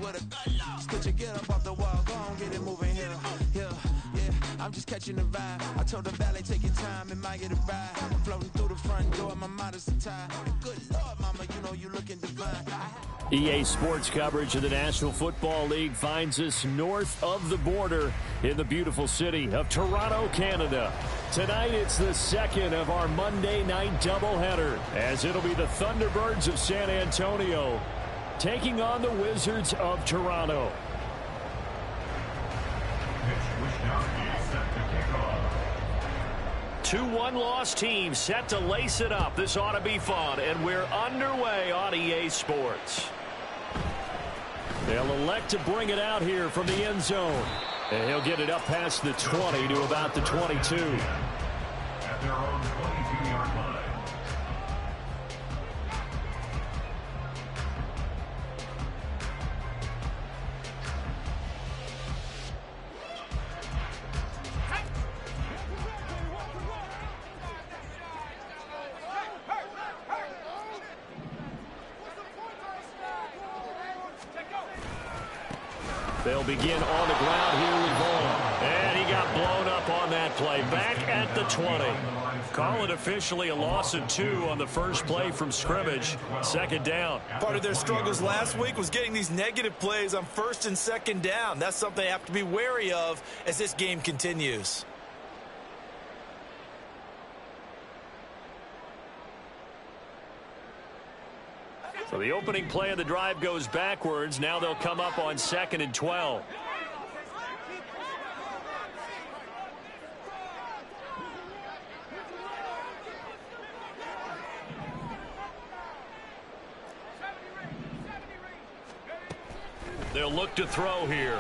with a just put your get up off the wall, go on, get it moving here. Yeah, I'm just catching the vibe. I told the valet, take your time, it might get a ride. Floating through the front door, my modest attire. Good Lord, mama, you know you looking divine. EA Sports coverage of the National Football League finds us north of the border in the beautiful city of Toronto, Canada. Tonight, it's the second of our Monday night doubleheader, as it'll be the Thunderbirds of San Antonio taking on the Wizards of Toronto. 2-1 loss team set to lace it up. This ought to be fun, and we're underway on EA Sports. They'll elect to bring it out here from the end zone. And he'll get it up past the 20 to about the 22. At their own 22-yard line. They'll begin on the ground here with Vaughn. And he got blown up on that play. Back at the 20. Call it officially a loss of 2 on the first play from scrimmage. Second down. Part of their struggles last week was getting these negative plays on first and second down. That's something they have to be wary of as this game continues. So the opening play of the drive goes backwards. Now they'll come up on 2nd and 12. They'll look to throw here.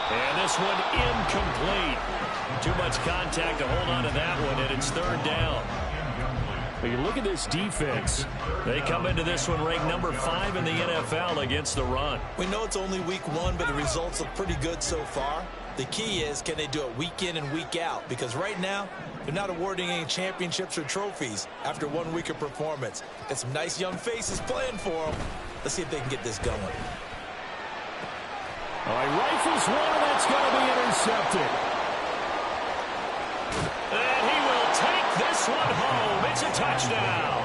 And this one incomplete. Too much contact to hold on to that one, and it's 3rd down. But you look at this defense. They come into this one ranked number 5 in the NFL against the run. We know it's only week 1, but the results look pretty good so far. The key is, can they do it week in and week out? Because right now, they're not awarding any championships or trophies after 1 week of performance. Got some nice young faces playing for them. Let's see if they can get this going. All right, rifles one, and that's going to be intercepted. And he will take this one home. It's a touchdown.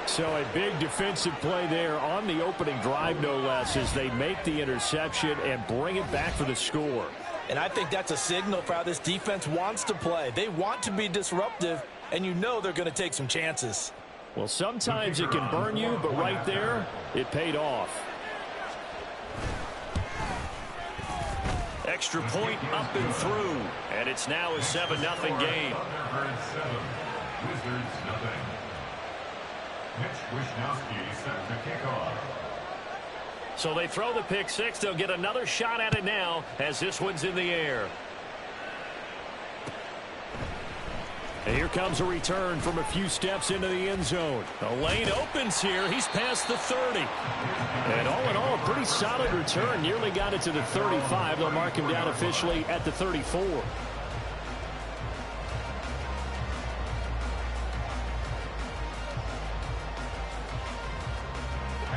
So a big defensive play there on the opening drive, no less, as they make the interception and bring it back for the score. And I think that's a signal for how this defense wants to play. They want to be disruptive, and you know they're going to take some chances. Well, sometimes it can burn you, but right there, it paid off. Extra point up and through, and it's now a 7-0 game. Thunderbirds 7, Wizards nothing. Mitch Wishnowsky set the kickoff. So they throw the pick six. They'll get another shot at it now as this one's in the air. And here comes a return from a few steps into the end zone. The lane opens here. He's past the 30. And all in all, a pretty solid return. Nearly got it to the 35. They'll mark him down officially at the 34.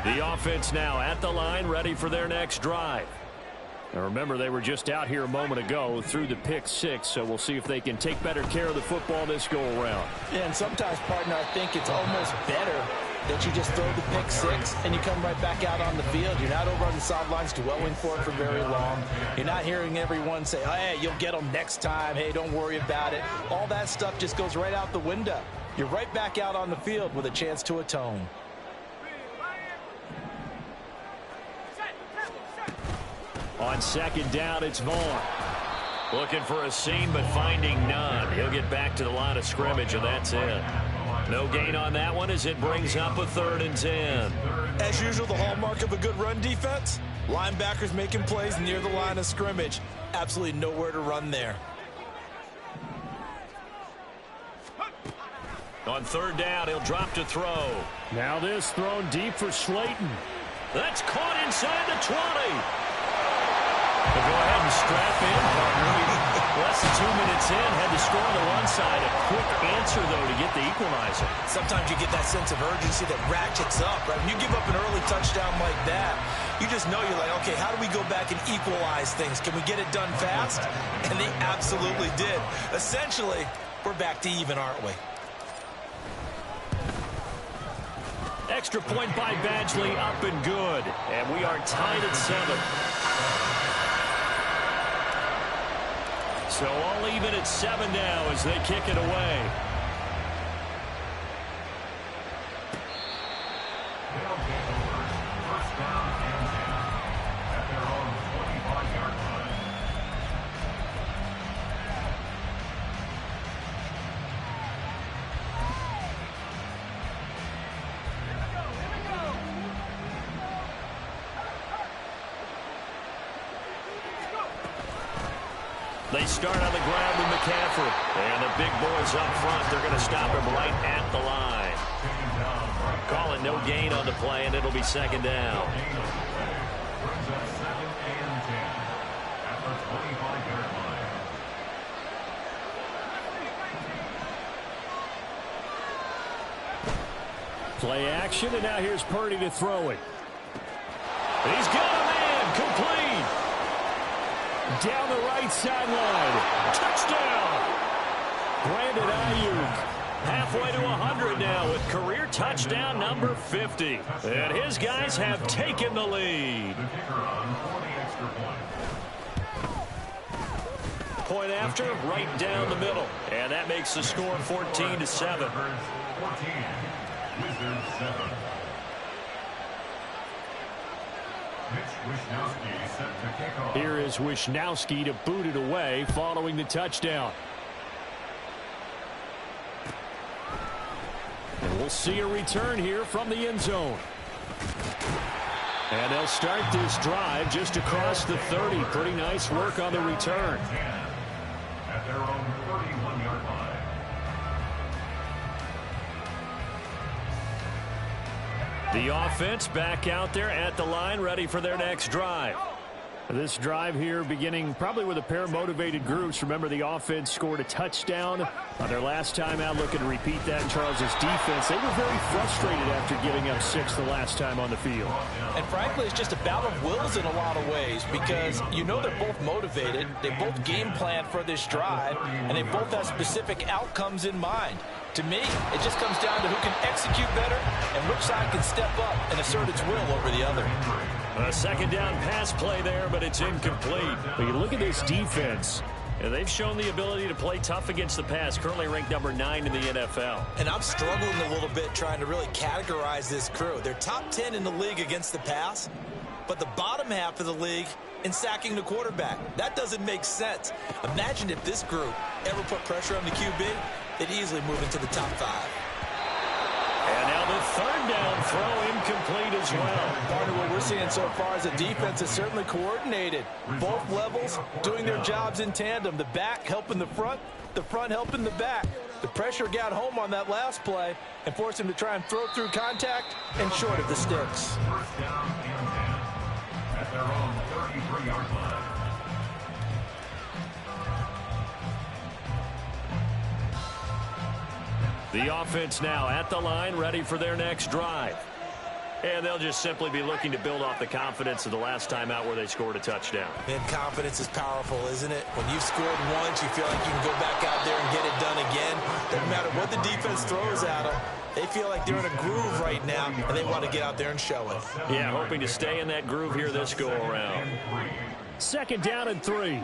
The offense now at the line, ready for their next drive. Now remember, they were just out here a moment ago through the pick six, so we'll see if they can take better care of the football this go-around. Yeah, and sometimes, partner, I think it's almost better that you just throw the pick six and you come right back out on the field. You're not over on the sidelines dwelling for it for very long. You're not hearing everyone say, oh, hey, you'll get them next time. Hey, don't worry about it. All that stuff just goes right out the window. You're right back out on the field with a chance to atone. On second down, it's Vaughn. Looking for a seam, but finding none. He'll get back to the line of scrimmage, and that's it. No gain on that one as it brings up a 3rd and 10. As usual, the hallmark of a good run defense, linebackers making plays near the line of scrimmage. Absolutely nowhere to run there. On 3rd down, he'll drop to throw. Now this thrown deep for Slayton. That's caught inside the 20. We'll go ahead and strap in, partner. Less than 2 minutes in, had to score on the one side. A quick answer, though, to get the equalizer. Sometimes you get that sense of urgency that ratchets up, right? When you give up an early touchdown like that, you just know you're like, okay, how do we go back and equalize things? Can we get it done fast? And they absolutely did. Essentially, we're back to even, aren't we? Extra point by Badgley, up and good. And we are tied at 7. So all even at 7 now as they kick it away. First down and 10 at their own 25-yard line. They start on the ground with McCaffrey. And the big boys up front, they're going to stop him right at the line. Calling no gain on the play, and it'll be second down. Brings up 2nd and 10 at the 25-yard line. Play action, and now here's Purdy to throw it. He's got a man, complete. Down the right sideline. Touchdown. Brandon Ayuk halfway to 100 now with career touchdown number 50. And his guys have taken the lead. The kicker on for the extra point. Point after, right down the middle. And that makes the score 14-7. 14, Wizards 7. Here is Wishnowski to boot it away following the touchdown. And we'll see a return here from the end zone. And they'll start this drive just across the 30. Pretty nice work on the return. At their own 31-yard line. The offense back out there at the line, ready for their next drive. This drive here beginning probably with a pair of motivated groups. Remember, the offense scored a touchdown on their last time out. Looking to repeat that in Charles's defense. They were very frustrated after giving up 6 the last time on the field. And frankly, it's just a battle of wills in a lot of ways because you know they're both motivated. They both game plan for this drive, and they both have specific outcomes in mind. To me, it just comes down to who can execute better and which side can step up and assert its will over the other. A second down pass play there, but it's incomplete. But you look at this defense, and they've shown the ability to play tough against the pass, currently ranked number 9 in the NFL. And I'm struggling a little bit trying to really categorize this crew. They're top 10 in the league against the pass, but the bottom half of the league in sacking the quarterback. That doesn't make sense. Imagine if this group ever put pressure on the QB, they'd easily move into the top 5. And now the third down throw incomplete as well. Partner, what we're seeing so far is a defense is certainly coordinated. Both levels doing their jobs in tandem. The back helping the front helping the back. The pressure got home on that last play and forced him to try and throw through contact and short of the sticks. First down and 10 at their own 33-yard line. The offense now at the line, ready for their next drive. And they'll just simply be looking to build off the confidence of the last time out where they scored a touchdown. And confidence is powerful, isn't it? When you've scored once, you feel like you can go back out there and get it done again. Doesn't matter what the defense throws at them. They feel like they're in a groove right now, and they want to get out there and show it. Yeah, hoping to stay in that groove here this go-around. Second down and 3.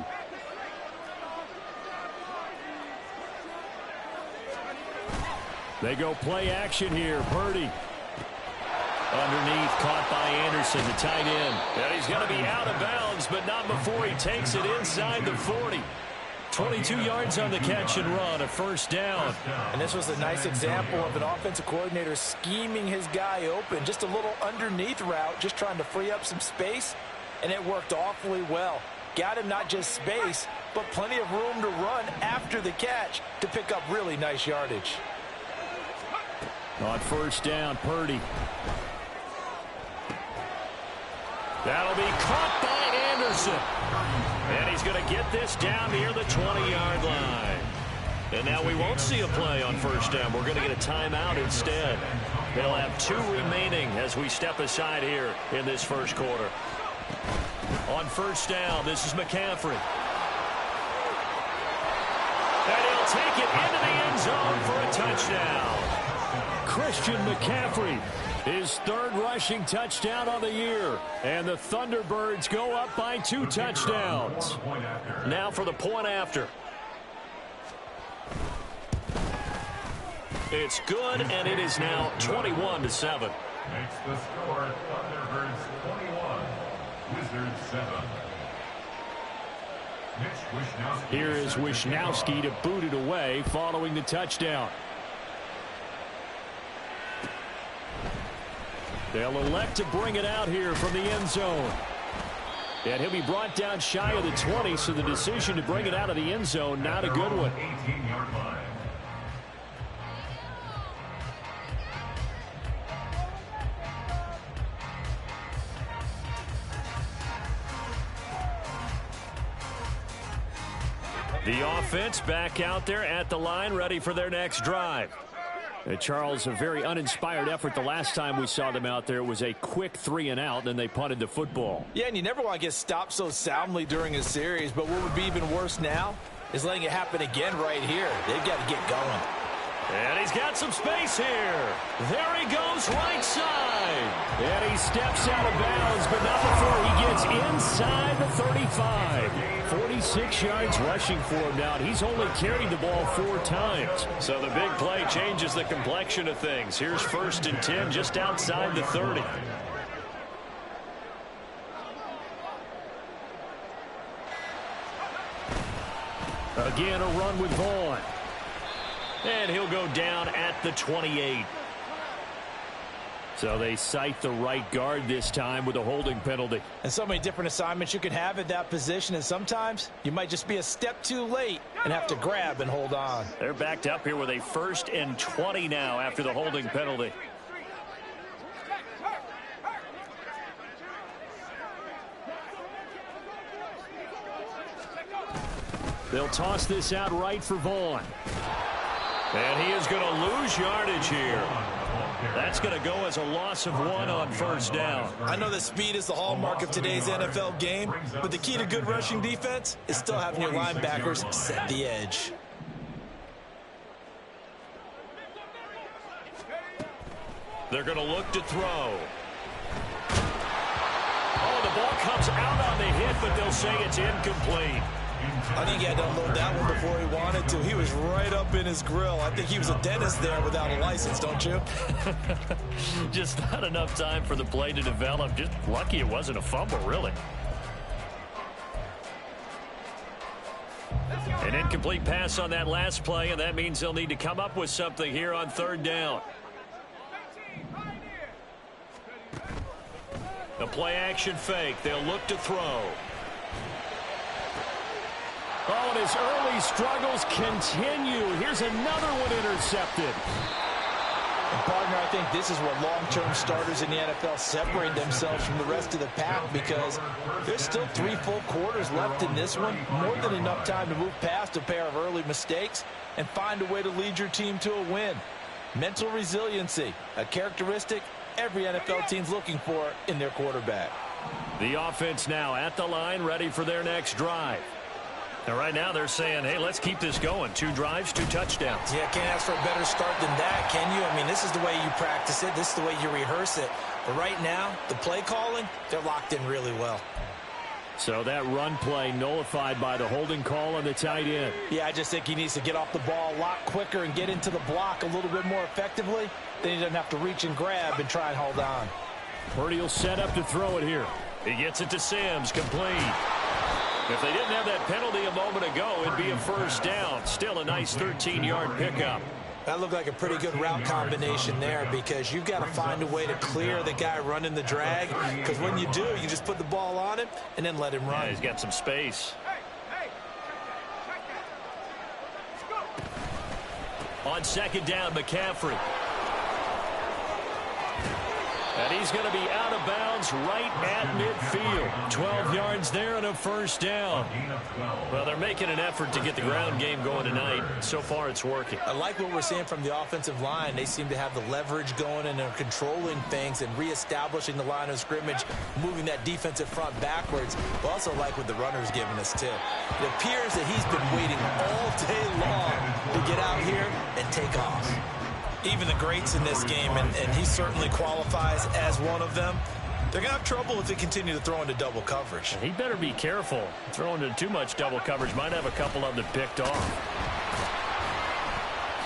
They go play action here. Purdy. Underneath, caught by Anderson, the tight end. And he's going to be out of bounds, but not before he takes it inside the 40. 22 yards on the catch and run, a first down. And this was a nice example of an offensive coordinator scheming his guy open. Just a little underneath route, just trying to free up some space, and it worked awfully well. Got him not just space, but plenty of room to run after the catch to pick up really nice yardage. On first down, Purdy. That'll be caught by Anderson. And he's going to get this down near the 20-yard line. And now we won't see a play on first down. We're going to get a timeout instead. They'll have 2 remaining as we step aside here in this first quarter. On first down, this is McCaffrey. And he'll take it into the end zone for a touchdown. Christian McCaffrey, his 3rd rushing touchdown on the year. And the Thunderbirds go up by 2 touchdowns. Now for the point after. It's good, and it is now 21-7. Makes the score Thunderbirds 21, Wizards 7. Here is Wishnowski to boot it away following the touchdown. They'll elect to bring it out here from the end zone. And he'll be brought down shy of the 20, so the decision to bring it out of the end zone, not a good one. 18-yard line. The offense back out there at the line, ready for their next drive. Charles, a very uninspired effort the last time we saw them out there. It was a quick 3-and-out, and then they punted the football. Yeah, and you never want to get stopped so soundly during a series, but what would be even worse now is letting it happen again right here. They've got to get going. And he's got some space here. There he goes right side. And he steps out of bounds, but not before he gets inside the 35. 46 yards rushing for him now. He's only carried the ball 4 times. So the big play changes the complexion of things. Here's 1st and 10 just outside the 30. Again, a run with Vaughn. And he'll go down at the 28. So they cite the right guard this time with a holding penalty. And so many different assignments you can have at that position, and sometimes you might just be a step too late and have to grab and hold on. They're backed up here with a 1st and 20 now after the holding penalty. They'll toss this out right for Vaughn. And he is going to lose yardage here. That's going to go as a loss of 1 on first down. I know that speed is the hallmark of today's NFL game, but the key to good rushing defense is still having your linebackers set the edge. They're going to look to throw. Oh, the ball comes out on the hit, but they'll say it's incomplete. I think he had to unload that one before he wanted to. He was right up in his grill. I think he was a dentist there without a license, don't you? Just not enough time for the play to develop. Just lucky it wasn't a fumble, really. An incomplete pass on that last play, and that means they'll need to come up with something here on 3rd down. A play-action fake. They'll look to throw. Oh, and his early struggles continue. Here's another one intercepted. And partner, I think this is where long-term starters in the NFL separate themselves from the rest of the pack, because there's still 3 full quarters left in this one. More than enough time to move past a pair of early mistakes and find a way to lead your team to a win. Mental resiliency, a characteristic every NFL team's looking for in their quarterback. The offense now at the line, ready for their next drive. Now, right now, they're saying, hey, let's keep this going. 2 drives, 2 touchdowns. Yeah, can't ask for a better start than that, can you? I mean, this is the way you practice it. This is the way you rehearse it. But right now, the play calling, they're locked in really well. So that run play nullified by the holding call on the tight end. Yeah, I just think he needs to get off the ball a lot quicker and get into the block a little bit more effectively. Then he doesn't have to reach and grab and try and hold on. Purdy will set up to throw it here. He gets it to Sims, complete. If they didn't have that penalty a moment ago, it'd be a first down. Still a nice 13-yard pickup. That looked like a pretty good route combination there, because you've got to find a way to clear the guy running the drag, because when you do, you just put the ball on him and then let him run. Yeah, he's got some space. On 2nd down, McCaffrey. And he's going to be out of bounds right at midfield. 12 yards there and a first down. Well, they're making an effort to get the ground game going tonight. So far, it's working. I like what we're seeing from the offensive line. They seem to have the leverage going, and they're controlling things and reestablishing the line of scrimmage, moving that defensive front backwards. But also like what the runner's giving us, too. It appears that he's been waiting all day long to get out here and take off. Even the greats in this game, and he certainly qualifies as one of them, they're going to have trouble if they continue to throw into double coverage. He better be careful. Throwing into too much double coverage might have a couple of them picked off.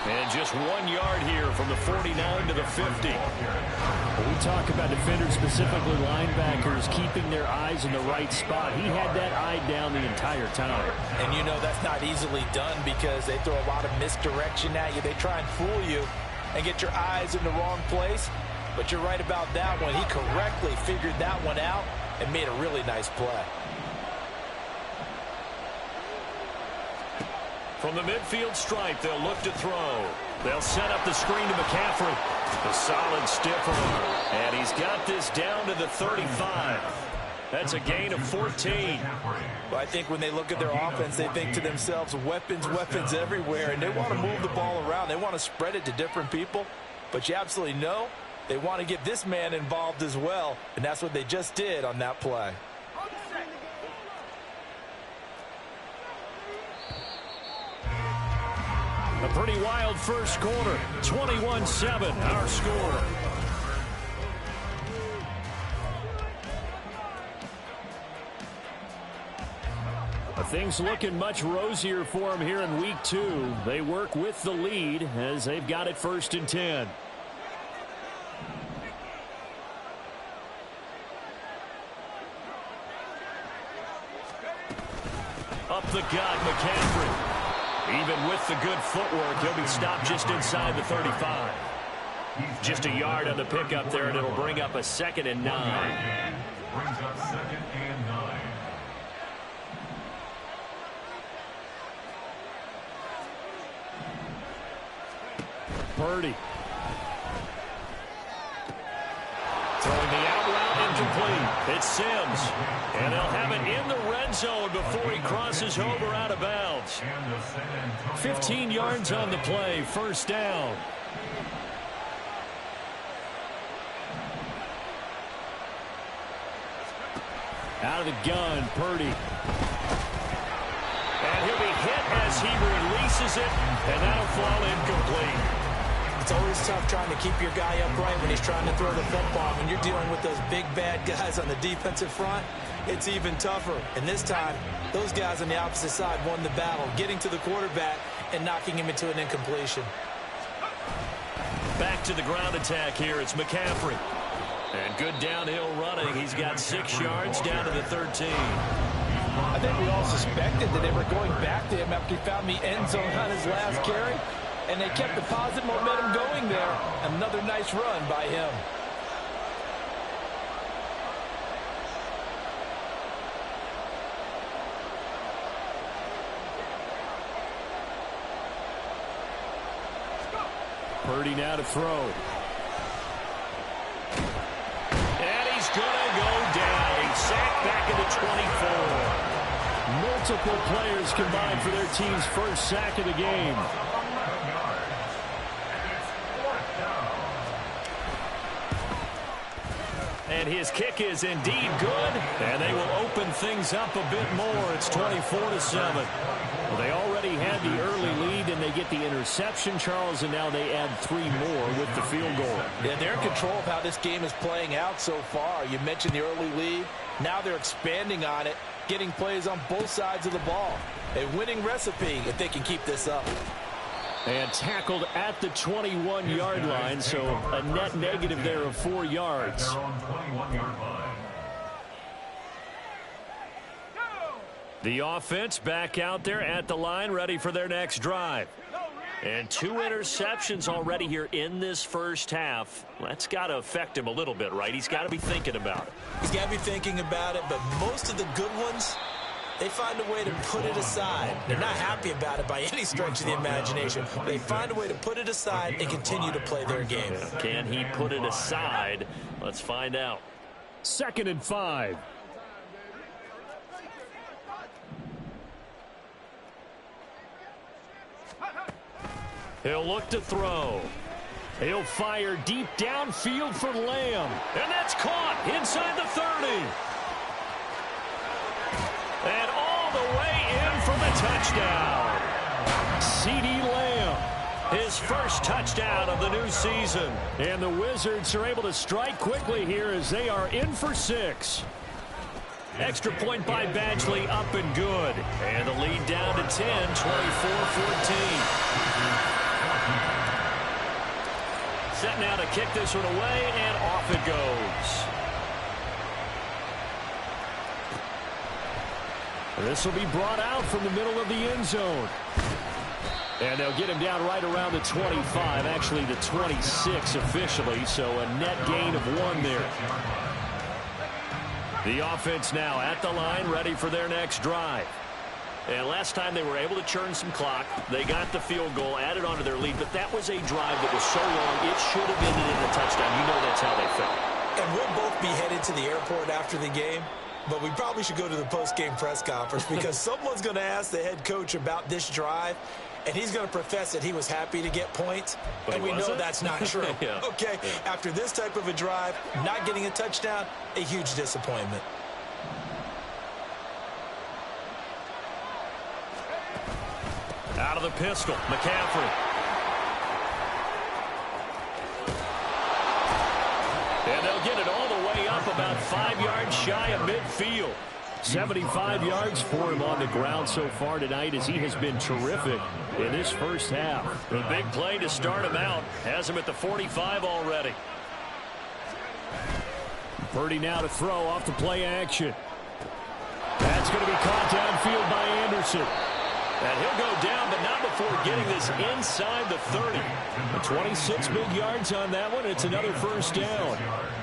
And just 1 yard here from the 49 to the 50. When we talk about defenders, specifically linebackers, keeping their eyes in the right spot. He had that eye down the entire time. And you know that's not easily done because they throw a lot of misdirection at you. They try and fool you and get your eyes in the wrong place. But you're right about that one. He correctly figured that one out and made a really nice play. From the midfield stripe, they'll look to throw. They'll set up the screen to McCaffrey. A solid stiff arm. And he's got this down to the 35. That's a gain of 14. Well, I think when they look at their offense, they think to themselves, weapons, weapons everywhere, and they want to move the ball around. They want to spread it to different people, but you absolutely know they want to get this man involved as well, and that's what they just did on that play. A pretty wild first quarter. 21-7, our score. Things looking much rosier for them here in week 2. They work with the lead as they've got it 1st and 10. Up the gut, McCaffrey. Even with the good footwork, he'll be stopped just inside the 35. Just a yard on the pickup there, and it'll bring up a 2nd and 9. Brings up 2nd and 9. Purdy. Throwing the out route incomplete. It's Sims. And they'll have it in the red zone before he crosses over out of bounds. 15 yards on the play. 1st down. Out of the gun, Purdy. And he'll be hit as he releases it, and that'll fall incomplete. It's always tough trying to keep your guy upright when he's trying to throw the football. When you're dealing with those big, bad guys on the defensive front, it's even tougher. And this time, those guys on the opposite side won the battle, getting to the quarterback and knocking him into an incompletion. Back to the ground attack here. It's McCaffrey. And good downhill running. He's got 6 yards down to the 13. I think we all suspected that they were going back to him after he found the end zone on his last carry, and they kept the positive momentum going there. Another nice run by him. Purdy now to throw. And he's going to go down. He's sacked back at the 24. Multiple players combined for their team's first sack of the game. And his kick is indeed good, and they will open things up a bit more. It's 24-7. Well, they already had the early lead, and they get the interception, Charles, and now they add 3 more with the field goal. Yeah, they're in control of how this game is playing out so far. You mentioned the early lead. Now they're expanding on it, getting plays on both sides of the ball. A winning recipe if they can keep this up. And tackled at the 21-yard line, so a net negative there of 4 yards. The offense back out there at the line, ready for their next drive. And 2 interceptions already here in this first half. That's got to affect him a little bit, right? He's got to be thinking about it. He's got to be thinking about it, but most of the good ones, they find a way to put it aside. They're not happy about it by any stretch of the imagination. They find a way to put it aside and continue to play their game. Can he put it aside? Let's find out. 2nd and 5. He'll look to throw. He'll fire deep downfield for Lamb. And that's caught inside the 30. And all the way in for the touchdown. CeeDee Lamb, his first touchdown of the new season. And the Wizards are able to strike quickly here as they are in for 6. Extra point by Badgley, up and good. And the lead down to 10, 24-14. Set now to kick this one away, and off it goes. This will be brought out from the middle of the end zone. And they'll get him down right around the 25, actually the 26 officially, so a net gain of 1 there. The offense now at the line, ready for their next drive. And last time they were able to churn some clock. They got the field goal, added on to their lead, but that was a drive that was so long, it should have ended in a touchdown. You know that's how they felt. And we'll both be headed to the airport after the game, but we probably should go to the post-game press conference because someone's going to ask the head coach about this drive, and he's going to profess that he was happy to get points, but and we know that's not true. Yeah. Okay, yeah. After this type of a drive, not getting a touchdown, a huge disappointment. Out of the pistol, McCaffrey. And they'll get it all the way up about 5 yards shy of midfield. 75 yards for him on the ground so far tonight as he has been terrific in this first half. The big play to start him out has him at the 45 already. Purdy now to throw off the play action. That's going to be caught downfield by Anderson. And he'll go down, but not before getting this inside the 30. 26 big yards on that one. It's another first down.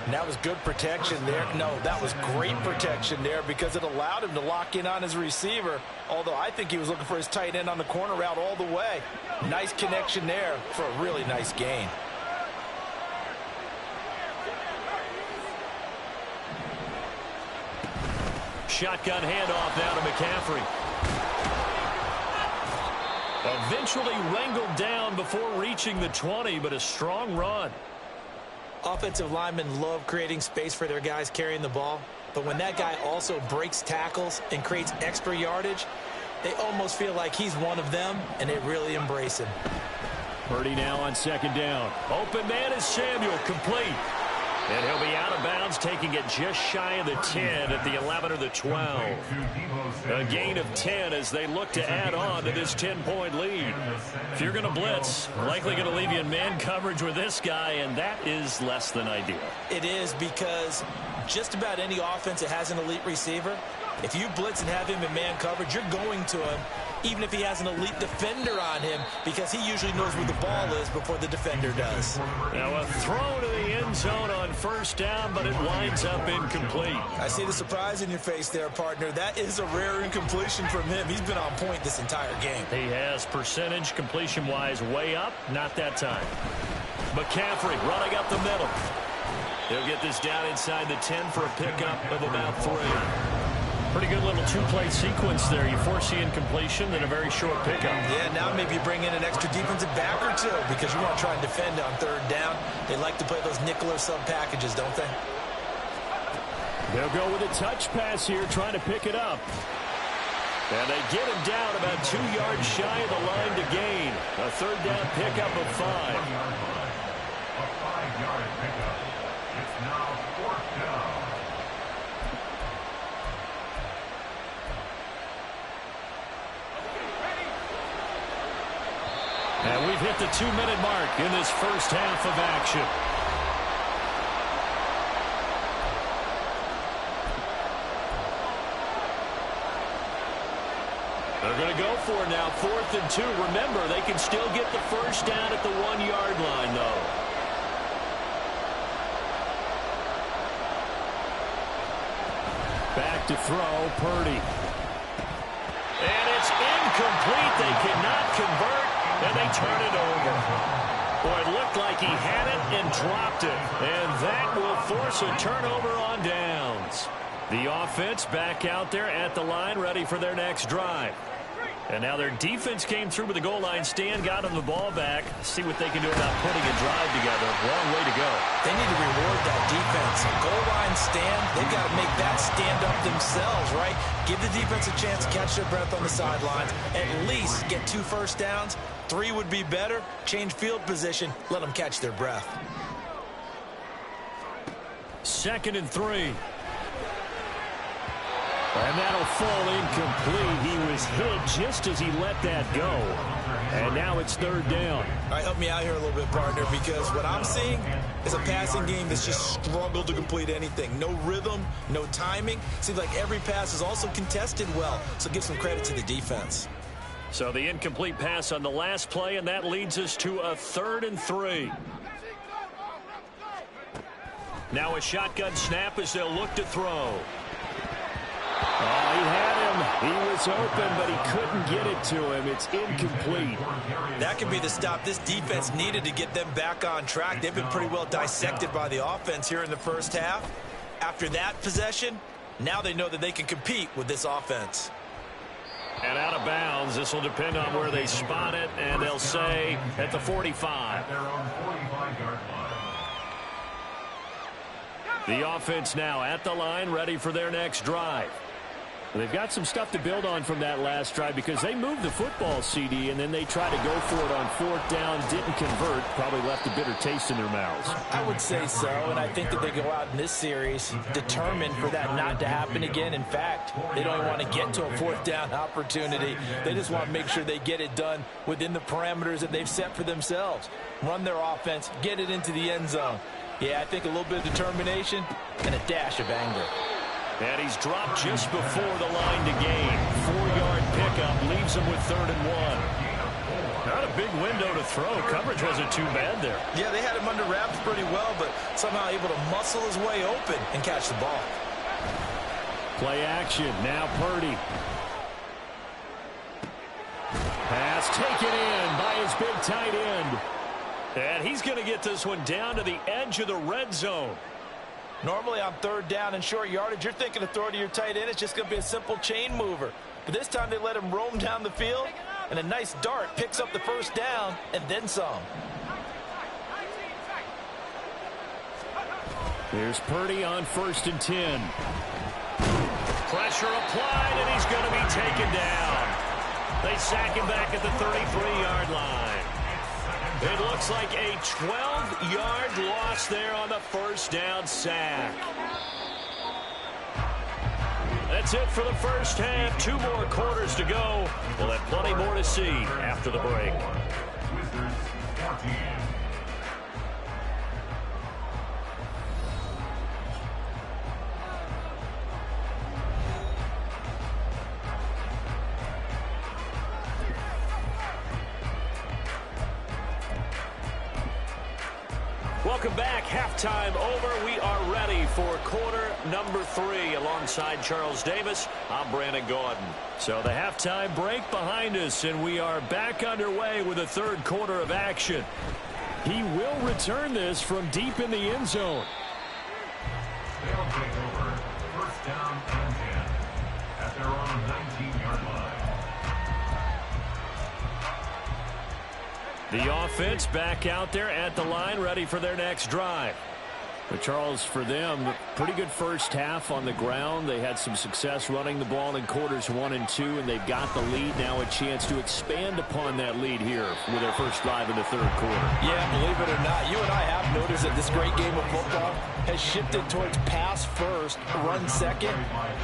And that was good protection there. No, that was great protection there because it allowed him to lock in on his receiver, although I think he was looking for his tight end on the corner route all the way. Nice connection there for a really nice gain. Shotgun handoff now to McCaffrey. Eventually wrangled down before reaching the 20, but a strong run. Offensive linemen love creating space for their guys carrying the ball, but when that guy also breaks tackles and creates extra yardage, they almost feel like he's one of them, and they really embrace him. Purdy now on 2nd down. Open man is Samuel, complete. And he'll be out of bounds, taking it just shy of the 10 at the 11 or the 12. A gain of 10 as they look to add on to this 10-point lead. If you're going to blitz, likely going to leave you in man coverage with this guy, and that is less than ideal. It is because just about any offense that has an elite receiver, if you blitz and have him in man coverage, you're going to him, even if he has an elite defender on him, because he usually knows where the ball is before the defender does. Now a throw to the end zone on first down, but it winds up incomplete. I see the surprise in your face there, partner. That is a rare incompletion from him. He's been on point this entire game. He has percentage completion-wise way up, not that time. McCaffrey running up the middle. He'll get this down inside the 10 for a pickup of about 3. Pretty good little two-play sequence there. You foresee incompletion, then a very short pickup. Yeah, now maybe you bring in an extra defensive back or two because you want to try and defend on 3rd down. They like to play those nickel or sub packages, don't they? They'll go with a touch pass here, trying to pick it up. And they get him down about 2 yards shy of the line to gain. A 3rd down pickup of 5. A 5-yard pickup. It's now 4th down. And we've hit the 2-minute mark in this first half of action. They're going to go for it now, 4th and 2. Remember, they can still get the first down at the 1-yard line, though. Back to throw, Purdy. incomplete. They cannot convert, and they turn it over. Boy, it looked like he had it and dropped it, and that will force a turnover on downs. The offense back out there at the line, ready for their next drive. And now their defense came through with the goal line stand, got them the ball back. See what they can do about putting a drive together. Long way to go. They need to reward that defense. A goal line stand, they've got to make that stand up themselves, right? Give the defense a chance to catch their breath on the sidelines. At least get 2 first downs. 3 would be better. Change field position. Let them catch their breath. 2nd and 3. And that'll fall incomplete. He was hit just as he let that go. And now it's 3rd down. All right, help me out here a little bit, partner, because what I'm seeing is a passing game that's just struggled to complete anything. No rhythm, no timing. Seems like every pass is also contested well, so give some credit to the defense. So the incomplete pass on the last play, and that leads us to a 3rd and 3. Now a shotgun snap as they'll look to throw. Oh, he had him. He was open, but he couldn't get it to him. It's incomplete. That could be the stop this defense needed to get them back on track. They've been pretty well dissected by the offense here in the first half. After that possession, now they know that they can compete with this offense. And out of bounds, this will depend on where they spot it, and they'll say at the 45. Their own 45-yard line. The offense now at the line, ready for their next drive. They've got some stuff to build on from that last drive because they moved the football, CD, and then they tried to go for it on 4th down, didn't convert, probably left a bitter taste in their mouths. I would say so, and I think that they go out in this series determined for that not to happen again. In fact, they don't even want to get to a 4th down opportunity. They just want to make sure they get it done within the parameters that they've set for themselves. Run their offense, get it into the end zone. Yeah, I think a little bit of determination and a dash of anger. And he's dropped just before the line to gain. 4-yard pickup leaves him with 3rd and 1. Not a big window to throw. Coverage wasn't too bad there. Yeah, they had him under wraps pretty well, but somehow able to muscle his way open and catch the ball. Play action. Now Purdy. Pass taken in by his big tight end. And he's going to get this one down to the edge of the red zone. Normally on 3rd down and short yardage, you're thinking of throwing to your tight end. It's just going to be a simple chain mover. But this time they let him roam down the field, and a nice dart picks up the 1st down and then some. Here's Purdy on 1st and 10. Pressure applied, and he's going to be taken down. They sack him back at the 33-yard line. It looks like a 12-yard loss there on the 1st down sack. That's it for the first half. 2 more quarters to go. We'll have plenty more to see after the break. Wizards 14. Welcome back. Halftime over. We are ready for quarter number 3. Alongside Charles Davis, I'm Brandon Gordon. So the halftime break behind us, and we are back underway with the 3rd quarter of action. He will return this from deep in the end zone. They'll take over 1st down and 10 at their own 19-yard line. The offense back out there at the line, ready for their next drive. But Charles, for them, pretty good first half on the ground. They had some success running the ball in quarters 1 and 2, and they've got the lead. Now a chance to expand upon that lead here with their first drive in the 3rd quarter. Yeah, believe it or not, you and I have noticed that this great game of football has shifted towards pass first, run second.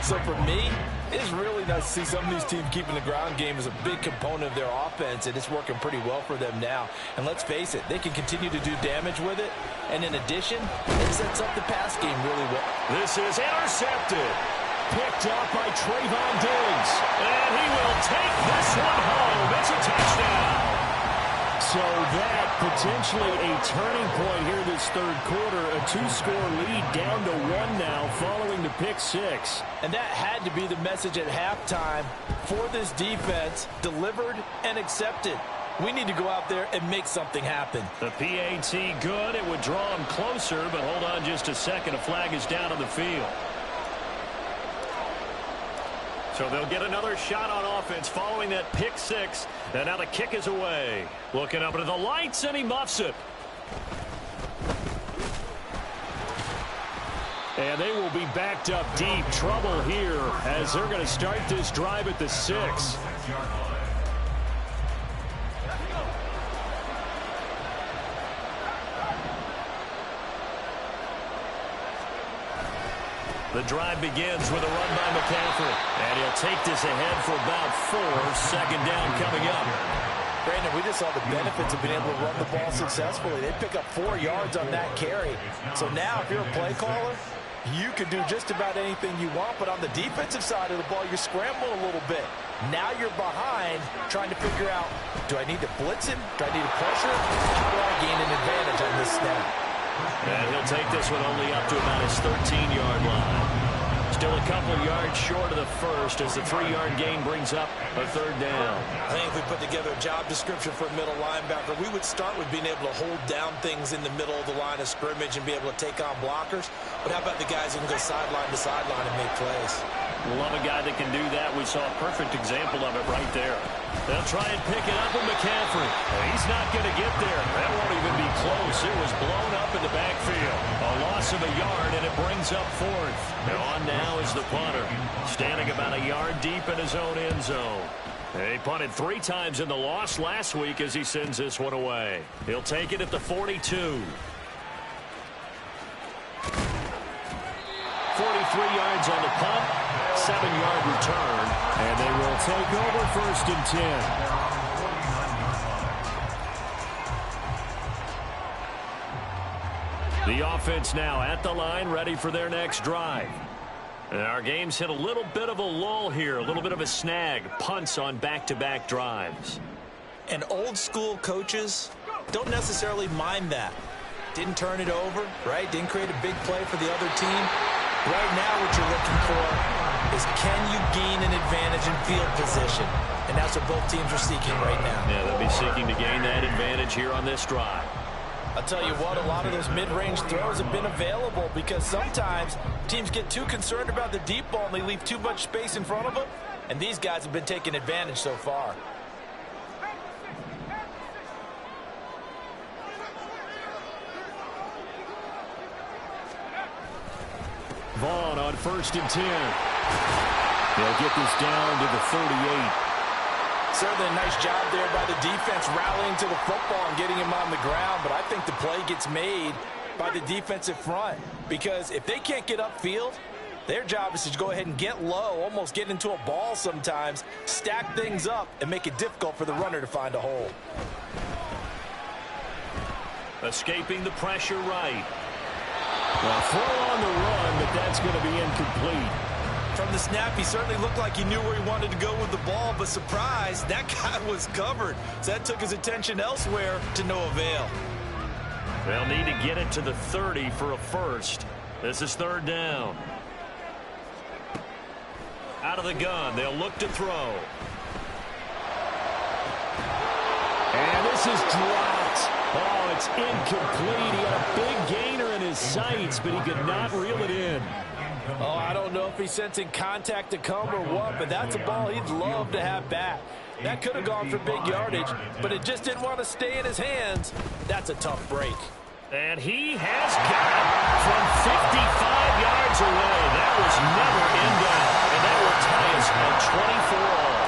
So for me, it's really nice to see some of these teams keeping the ground game as a big component of their offense, and it's working pretty well for them now. And let's face it, they can continue to do damage with it. And in addition, it sets up the pass game really well. This is intercepted. Picked up by Trayvon Diggs. And he will take this one home. It's a touchdown. So that potentially a turning point here this third quarter. A 2-score lead down to 1 now following the pick six. And that had to be the message at halftime for this defense, delivered and accepted. We need to go out there and make something happen. The PAT good. It would draw him closer, but hold on just a second. A flag is down on the field. So they'll get another shot on offense following that pick six. And now the kick is away. Looking up into the lights, and he muffs it. And they will be backed up deep. Trouble here as they're going to start this drive at the 6. The drive begins with a run by McCaffrey. And he'll take this ahead for about 4. Second down coming up. Brandon, we just saw the benefits of being able to run the ball successfully. They pick up 4 yards on that carry. So now if you're a play caller, you can do just about anything you want. But on the defensive side of the ball, you're scrambling a little bit. Now you're behind trying to figure out, do I need to blitz him? Do I need to pressure him? How do I gain an advantage on this snap? And he'll take this one only up to about his 13-yard line. Still a couple yards short of the first as the 3-yard gain brings up a third down. I think if we put together a job description for a middle linebacker, we would start with being able to hold down things in the middle of the line of scrimmage and be able to take on blockers. But how about the guys who can go sideline to sideline and make plays? Love a guy that can do that. We saw a perfect example of it right there. They'll try and pick it up with McCaffrey. He's not going to get there. That won't even be close. It was blown up in the backfield. A loss of a yard, and it brings up 4th. And on now is the punter, standing about a yard deep in his own end zone. He punted 3 times in the loss last week as he sends this one away. He'll take it at the 42. 43 yards on the punt, 7-yard return, and they will take over 1st and 10. The offense now at the line, ready for their next drive. And our game's hit a little bit of a lull here, a little bit of a snag, punts on back-to-back drives. And old school coaches don't necessarily mind that. Didn't turn it over, right? Didn't create a big play for the other team. Right now what you're looking for is, can you gain an advantage in field position? And that's what both teams are seeking right now. Yeah, they'll be seeking to gain that advantage here on this drive. I'll tell you what, a lot of those mid-range throws have been available because sometimes teams get too concerned about the deep ball and they leave too much space in front of them. And these guys have been taking advantage so far. Vaughn on 1st and 10. They'll get this down to the 38. Certainly a nice job there by the defense rallying to the football and getting him on the ground. But I think the play gets made by the defensive front because if they can't get upfield, their job is to go ahead and get low, almost get into a ball sometimes, stack things up, and make it difficult for the runner to find a hole. Escaping the pressure right. Well, throw on the run, but that's going to be incomplete. From the snap, he certainly looked like he knew where he wanted to go with the ball, but surprise, that guy was covered. So that took his attention elsewhere to no avail. They'll need to get it to the 30 for a first. This is 3rd down. Out of the gun, they'll look to throw. And this is dropped. Oh, it's incomplete. He had a big gainer in his sights, but he could not reel it in. Oh, I don't know if he's sensing contact to come or what, but that's a ball he'd love to have back. That could have gone for big yardage, but it just didn't want to stay in his hands. That's a tough break. And he has got it from 55 yards away. That was never in doubt. And that will tie us at 24 all.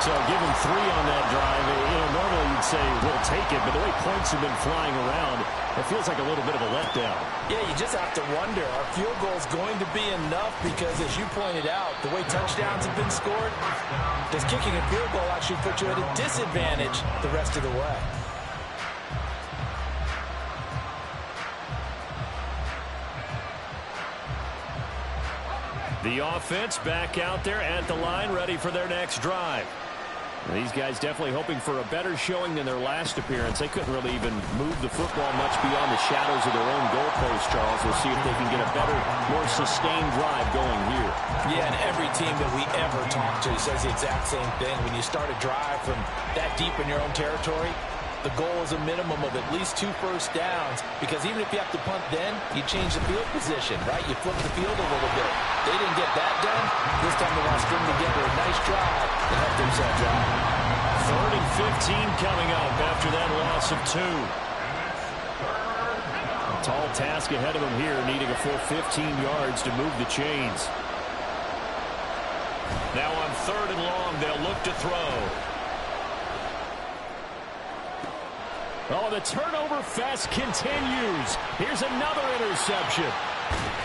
So give him 3 on that drive. Normally you'd say we'll take it, but the way points have been flying around, it feels like a little bit of a letdown. Yeah, you just have to wonder, are field goals going to be enough? Because as you pointed out, the way touchdowns have been scored, does kicking a field goal actually put you at a disadvantage the rest of the way? The offense back out there at the line, ready for their next drive. These guys definitely hoping for a better showing than their last appearance. They couldn't really even move the football much beyond the shadows of their own goalpost, Charles. We'll see if they can get a better, more sustained drive going here. Yeah, and every team that we ever talk to says the exact same thing. When you start a drive from that deep in your own territory, the goal is a minimum of at least 2 first downs, because even if you have to punt then, you change the field position, right? You flip the field a little bit. They didn't get that done. This time they want to string together a nice drive to help themselves out. 3rd and 15 coming up after that loss of 2. A tall task ahead of them here, needing a full 15 yards to move the chains. Now on 3rd and long, they'll look to throw. Oh, the turnover fest continues. Here's another interception.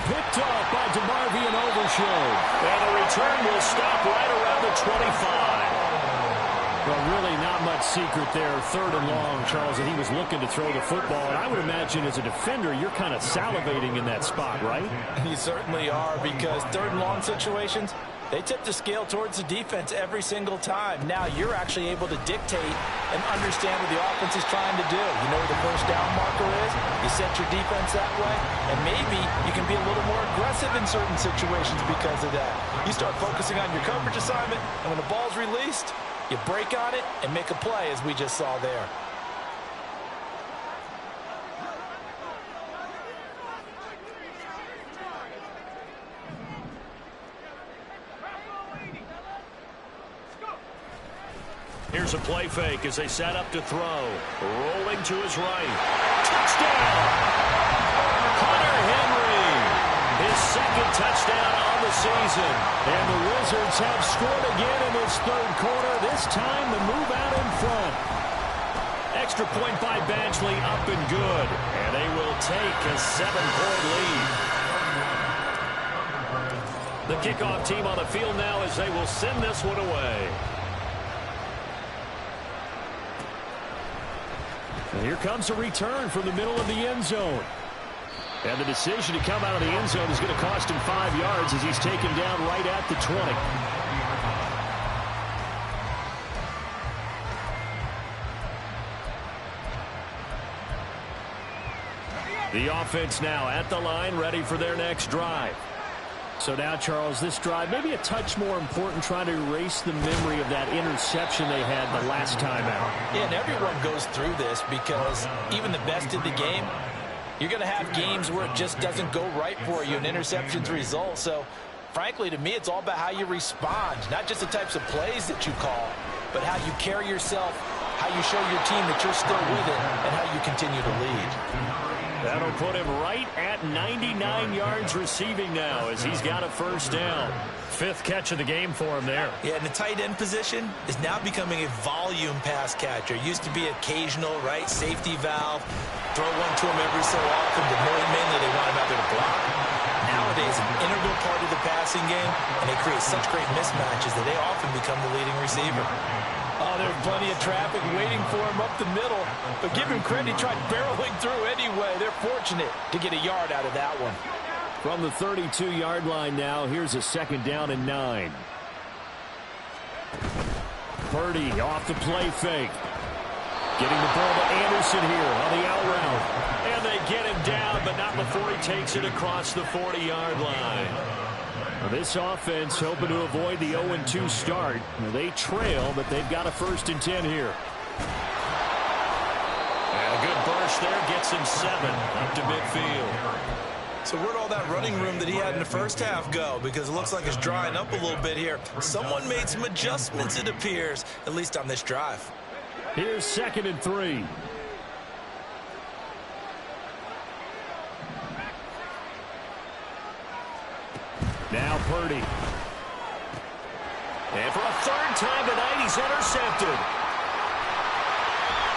Picked off by DeMarvion Overshow. And the return will stop right around the 25. Well, really not much secret there. 3rd and long, Charles, and he was looking to throw the football. And I would imagine as a defender, you're kind of salivating in that spot, right? You certainly are, because 3rd and long situations, they tip the scale towards the defense every single time. Now you're actually able to dictate and understand what the offense is trying to do. You know where the first down marker is. You set your defense that way, and maybe you can be a little more aggressive in certain situations because of that. You start focusing on your coverage assignment, and when the ball's released, you break on it and make a play, as we just saw there. Here's a play fake as they set up to throw. Rolling to his right. Touchdown! Hunter Henry. His 2nd touchdown on the season. And the Wizards have scored again in this 3rd quarter. This time the move out in front. Extra point by Badgley, up and good. And they will take a 7-point lead. The kickoff team on the field now as they will send this one away. And here comes a return from the middle of the end zone. And the decision to come out of the end zone is going to cost him 5 yards as he's taken down right at the 20. The offense now at the line, ready for their next drive. So now, Charles, this drive maybe a touch more important, trying to erase the memory of that interception they had the last time out. Yeah, and everyone goes through this because even the best in the game, you're going to have games where it just doesn't go right for you and interceptions result. So, frankly, to me, it's all about how you respond, not just the types of plays that you call, but how you carry yourself, how you show your team that you're still with it, and how you continue to lead. That'll put him right at 99 yards receiving now as he's got a 1st down. 5th catch of the game for him there. Yeah, and the tight end position is now becoming a volume pass catcher. Used to be occasional, right, safety valve. Throw one to him every so often, but mainly they want him out there to block. Nowadays, an integral part of the passing game, and they create such great mismatches that they often become the leading receiver. Oh, there's plenty of traffic waiting for him up the middle. But give him credit, he tried barreling through anyway. They're fortunate to get a yard out of that one. From the 32-yard line now, here's a 2nd down and 9. Purdy off the play fake. Getting the ball to Anderson here on the out route. And they get him down, but not before he takes it across the 40-yard line. This offense hoping to avoid the 0-2 start. They trail, but they've got a 1st and 10 here. And a good burst there gets him 7 up to midfield. So where'd all that running room that he had in the first half go? Because it looks like it's drying up a little bit here. Someone made some adjustments, it appears, at least on this drive. Here's 2nd and 3. Now Purdy. And for a 3rd time tonight, he's intercepted.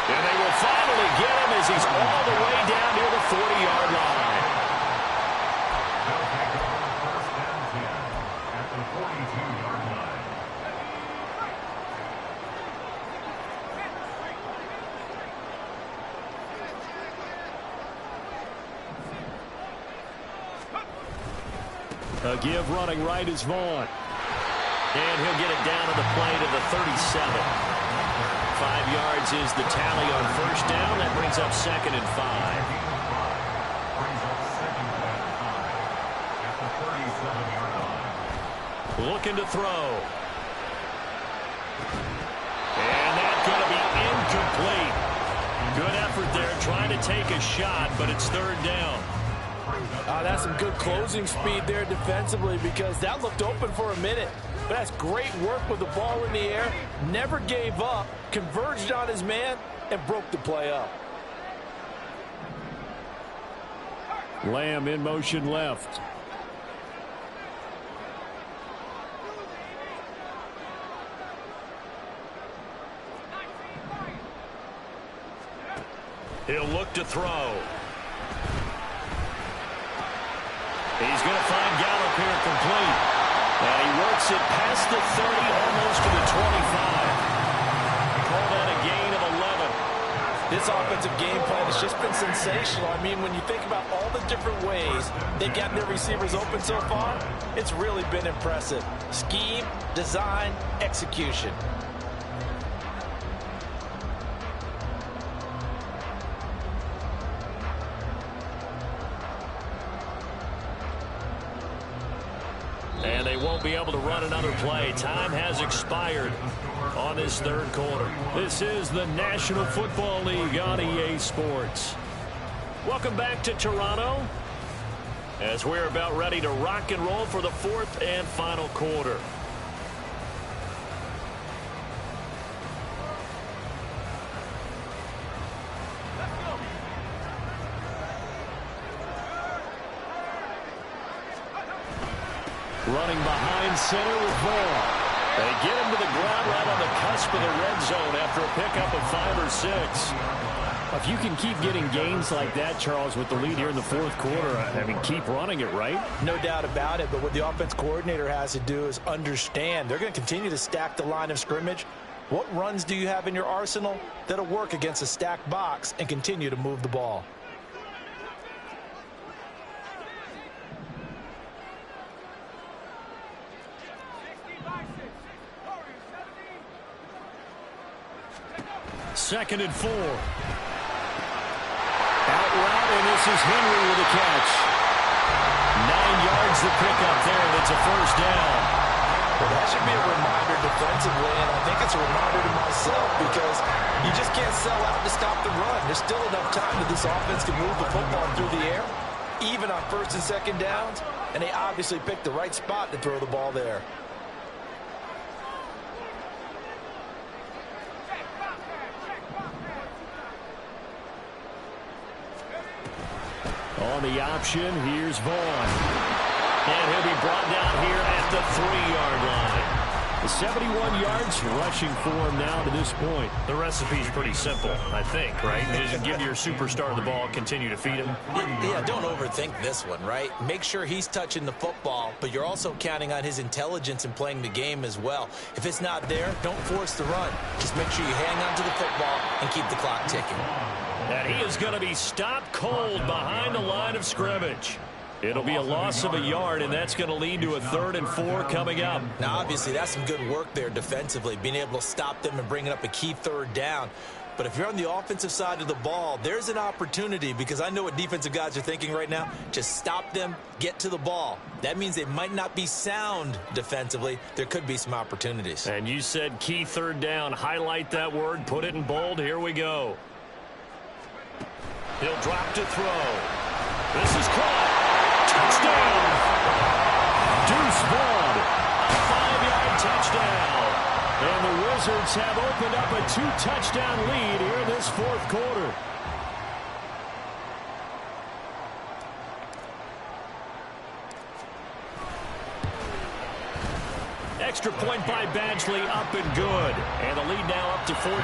And they will finally get him as he's all the way down near the 40-yard line. They'll take over 1st and 10 at the 42-yard line. A give running right is Vaughn. And he'll get it down to the play to the 37. 5 yards is the tally on first down. That brings up 2nd and 5. Looking to throw. And that's going to be incomplete. Good effort there trying to take a shot, but it's 3rd down. That's some good closing speed there defensively because that looked open for a minute. But that's great work with the ball in the air. Never gave up, converged on his man, and broke the play up. Lamb in motion left. He'll look to throw. He's going to find Gallup here complete. And he works it past the 30, almost to the 25. Call that a gain of 11. This offensive game plan has just been sensational. I mean, when you think about all the different ways they've gotten their receivers open so far, it's really been impressive. Scheme, design, execution. And they won't be able to run another play. Time has expired on this 3rd quarter. This is the National Football League on EA Sports. Welcome back to Toronto as we're about ready to rock and roll for the 4th and final quarter. Running behind center with Vaughn. They get him to the ground right on the cusp of the red zone after a pickup of 5 or 6. If you can keep getting gains like that, Charles, with the lead here in the 4th quarter, I mean, keep running it, right? No doubt about it, but what the offense coordinator has to do is understand they're going to continue to stack the line of scrimmage. What runs do you have in your arsenal that'll work against a stacked box and continue to move the ball? Second and 4. Out route, and this is Henry with a catch. 9 yards to pick up there, and it's a 1st down. Well, that should be a reminder defensively, and I think it's a reminder to myself because you just can't sell out to stop the run. There's still enough time that this offense can move the football through the air, even on 1st and 2nd downs, and they obviously picked the right spot to throw the ball there. On the option, here's Vaughn. And he'll be brought down here at the 3-yard line. The 71 yards rushing for him now to this point. The recipe's pretty simple, I think, right? Just give your superstar the ball, continue to feed him. Yeah, don't overthink this one, right? Make sure he's touching the football, but you're also counting on his intelligence in playing the game as well. If it's not there, don't force the run. Just make sure you hang on to the football and keep the clock ticking. And he is going to be stopped cold behind the line of scrimmage. It'll be a loss of a yard, and that's going to lead to a 3rd and 4 coming up. Now, obviously, that's some good work there defensively, being able to stop them and bringing up a key 3rd down. But if you're on the offensive side of the ball, there's an opportunity because I know what defensive guys are thinking right now. Just stop them, get to the ball. That means they might not be sound defensively. There could be some opportunities. And you said key 3rd down. Highlight that word, put it in bold. Here we go. He'll drop to throw. This is caught. Touchdown. Deuce Vaughn. A 5-yard touchdown. And the Wizards have opened up a 2-touchdown lead here in this 4th quarter. Extra point by Badgley, up and good. And the lead now up to 14.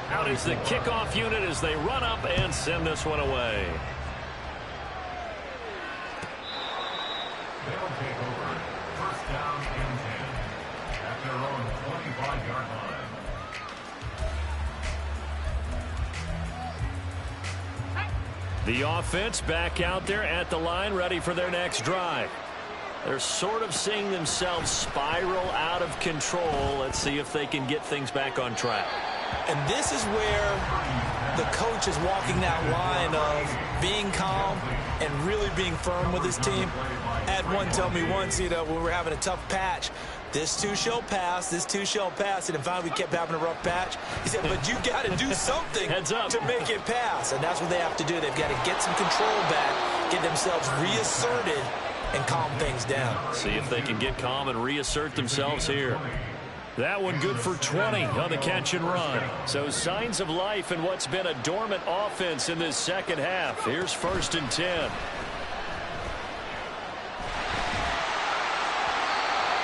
Out is the kickoff unit as they run up and send this one away. They'll take over 1st down and 10 at their own 25-yard line. The offense back out there at the line, ready for their next drive. They're sort of seeing themselves spiral out of control. Let's see if they can get things back on track. And this is where the coach is walking that line of being calm and really being firm with his team. I had one tell me once, when we were having a tough patch, this too shall pass, this too shall pass. And finally we kept having a rough patch. He said, but you got to do something Heads up. to make it pass. And that's what they have to do. They've got to get some control back, get themselves reasserted, and calm things down. See if they can get calm and reassert themselves here. That one good for 20 on the catch and run. So signs of life in what's been a dormant offense in this second half. Here's 1st and 10.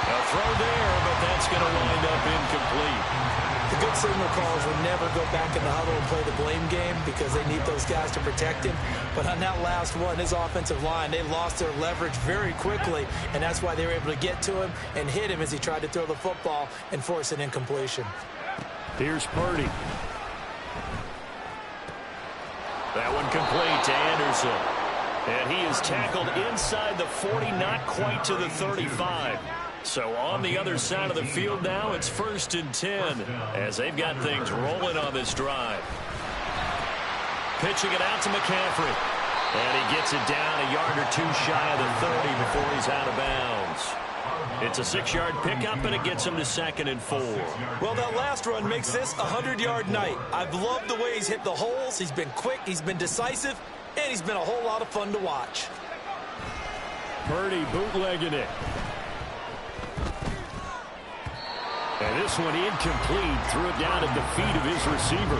A throw there, but that's going to wind up incomplete. The good signal calls will never go back in the huddle and play the blame game because they need those guys to protect him. But on that last one, his offensive line, they lost their leverage very quickly, and that's why they were able to get to him and hit him as he tried to throw the football and force an incompletion. Here's Purdy. That one complete to Anderson. And he is tackled inside the 40, not quite to the 35. So on the other side of the field now, it's 1st and 10 as they've got things rolling on this drive. Pitching it out to McCaffrey. And he gets it down a yard or two shy of the 30 before he's out of bounds. It's a 6-yard pickup, and it gets him to 2nd and 4. Well, that last run makes this a 100-yard night. I've loved the way he's hit the holes. He's been quick, he's been decisive, and he's been a whole lot of fun to watch. Purdy bootlegging it. And this one incomplete. Threw it down at the feet of his receiver.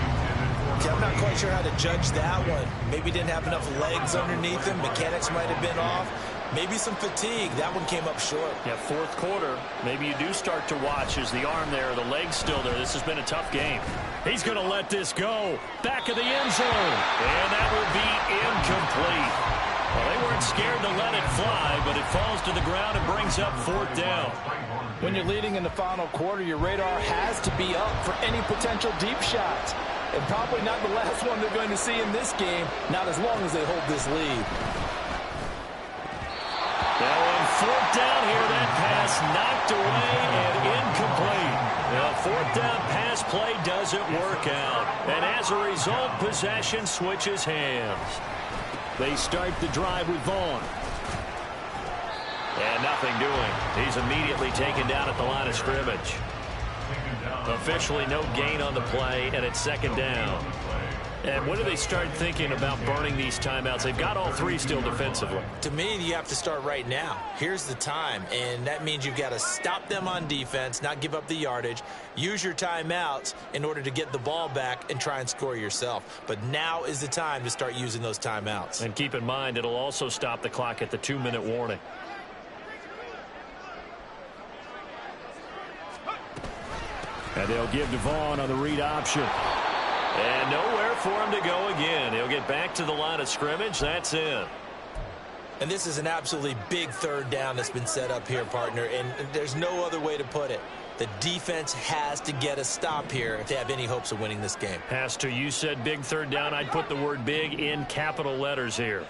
Yeah, I'm not quite sure how to judge that one. Maybe didn't have enough legs underneath him. Mechanics might have been off. Maybe some fatigue. That one came up short. Yeah, 4th quarter. Maybe you do start to watch. Is the arm there, the leg's still there? This has been a tough game. He's going to let this go. Back of the end zone. And that will be incomplete. Well, they weren't scared to let it fly, but it falls to the ground and brings up 4th down. When you're leading in the final quarter, your radar has to be up for any potential deep shots. And probably not the last one they're going to see in this game, not as long as they hold this lead. Now on 4th down here, that pass knocked away and incomplete. Now 4th down pass play doesn't work out. And as a result, possession switches hands. They start the drive with Vaughn. And nothing doing. He's immediately taken down at the line of scrimmage. Officially no gain on the play, and it's 2nd down. And when do they start thinking about burning these timeouts? They've got all 3 still defensively. To me, you have to start right now. Here's the time, and that means you've got to stop them on defense, not give up the yardage, use your timeouts in order to get the ball back and try and score yourself. But now is the time to start using those timeouts. And keep in mind, it'll also stop the clock at the 2-minute warning. And they'll give to Vaughn on the read option. And nowhere for him to go again. He'll get back to the line of scrimmage. That's it. And this is an absolutely big 3rd down that's been set up here, partner, and there's no other way to put it. The defense has to get a stop here if they have any hopes of winning this game. Has to. You said big 3rd down. I'd put the word big in capital letters here.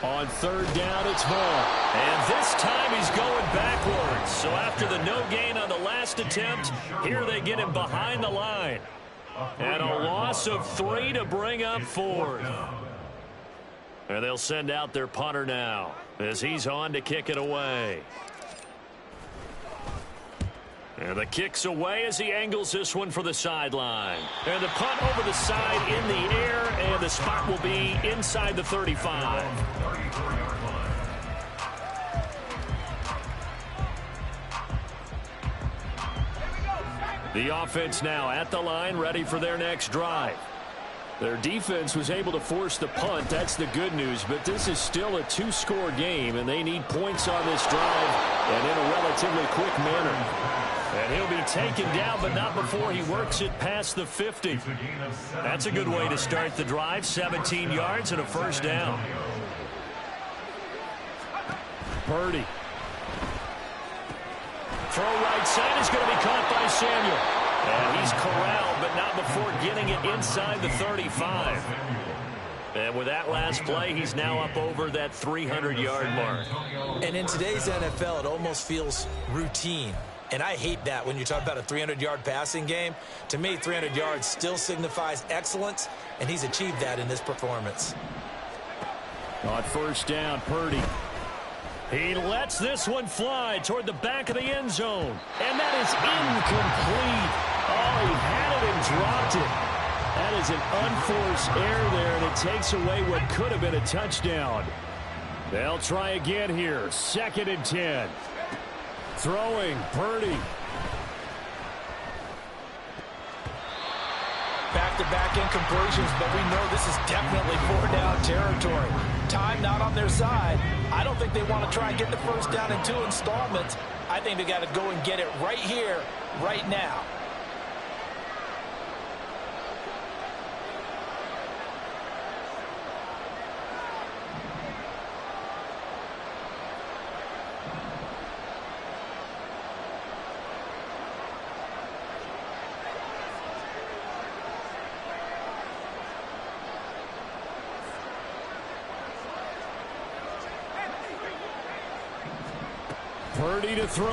On 3rd down, it's Vaughn. And this time he's going backwards. So after the no gain on the last attempt, here they get him behind the line. And a loss of 3 to bring up 4th. And they'll send out their punter now as he's on to kick it away. And the kick's away as he angles this one for the sideline. And the punt over the side in the air, and the spot will be inside the 35. The offense now at the line, ready for their next drive. Their defense was able to force the punt. That's the good news. But this is still a 2-score game, and they need points on this drive and in a relatively quick manner. And he'll be taken down, but not before he works it past the 50. That's a good way to start the drive. 17 yards and a 1st down. Purdy. Throw right side is going to be caught by Samuel. And he's corralled, but not before getting it inside the 35. And with that last play, he's now up over that 300-yard mark. And in today's NFL, it almost feels routine. And I hate that when you talk about a 300-yard passing game. To me, 300 yards still signifies excellence, and he's achieved that in this performance. On first down, Purdy. He lets this one fly toward the back of the end zone. And that is incomplete. Oh, he had it and dropped it. That is an unforced error there, and it takes away what could have been a touchdown. They'll try again here. 2nd and 10. Throwing, Purdy. Back-to-back incompletions, but we know this is definitely 4-down territory. Time not on their side. I don't think they want to try and get the first down in 2 installments. I think they got to go and get it right here, right now. Purdy to throw.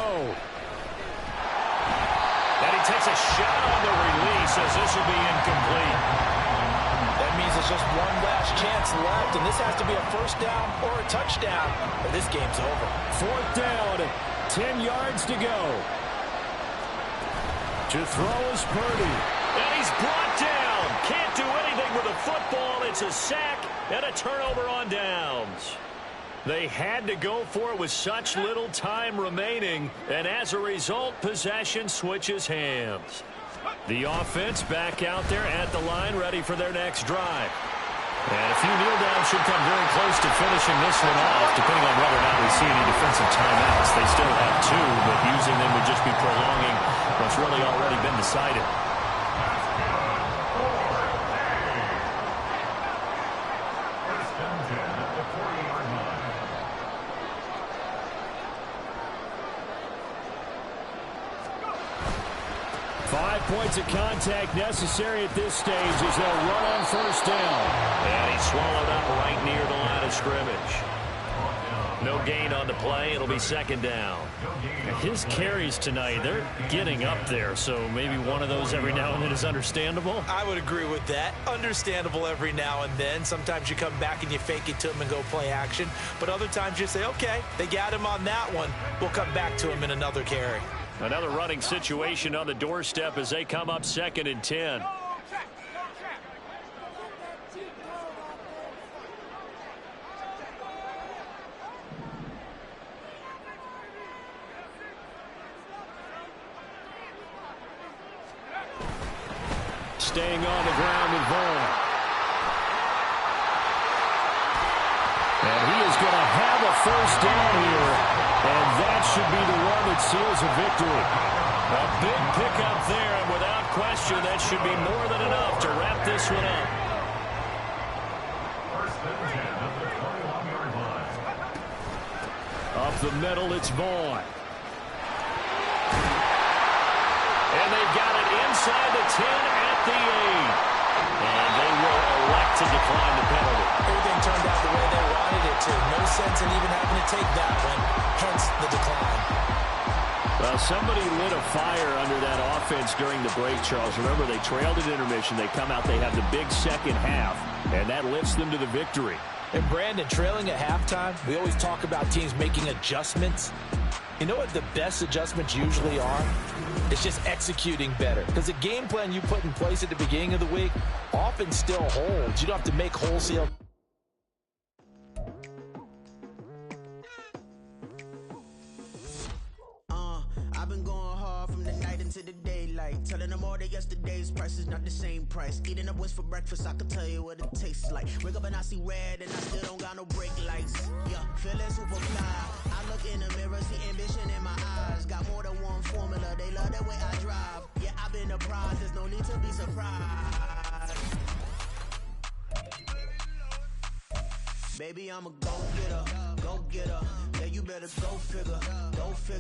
And he takes a shot on the release as this will be incomplete. That means it's just one last chance left, and this has to be a first down or a touchdown, or this game's over. 4th down, 10 yards to go. To throw is Purdy. And he's brought down. Can't do anything with a football. It's a sack and a turnover on downs. They had to go for it with such little time remaining, and as a result, possession switches hands. The offense back out there at the line, ready for their next drive. And a few kneel downs should come very close to finishing this one off, depending on whether or not we see any defensive timeouts. They still have 2, but using them would just be prolonging what's really already been decided. 5 points of contact necessary at this stage as they'll run on first down. And he's swallowed up right near the line of scrimmage. No gain on the play. It'll be 2nd down. His carries tonight, they're getting up there, so maybe one of those every now and then is understandable. I would agree with that. Understandable every now and then. Sometimes you come back and you fake it to him and go play action. But other times you say, okay, they got him on that one. We'll come back to him in another carry. Another running situation on the doorstep as they come up 2nd and 10. Staying on the ground with Vaughn. And he is going to have a first down here. And that should be the one that seals a victory. A big pickup there, and without question, that should be more than enough to wrap this one up. Up the middle, it's Vaughn. And they've got it inside the 10 at the 8. And they will elect to decline the penalty. Everything turned out the way they wanted it to. No sense in even having to take that one, hence the decline. Well, somebody lit a fire under that offense during the break, Charles. Remember, they trailed at intermission. They come out, they have the big second half, and that lifts them to the victory. And Brandon, trailing at halftime, we always talk about teams making adjustments. You know what the best adjustments usually are? It's just executing better. Because the game plan you put in place at the beginning of the week often still holds. You don't have to make wholesale. I've been going hard from the night into the daylight, telling them all that yesterday's price is not the same price. Eating up wings for breakfast, I can tell you what it tastes like. Wake up and I see red and I still don't got no brake lights. Yeah, feeling super fly. I look in the mirror, see ambition in my eyes. Got more than one formula, they love the way I drive. Yeah, I've been a prize, there's no need to be surprised. Baby, I'm a go-getter, go-getter. Yeah, you better go figure, go figure.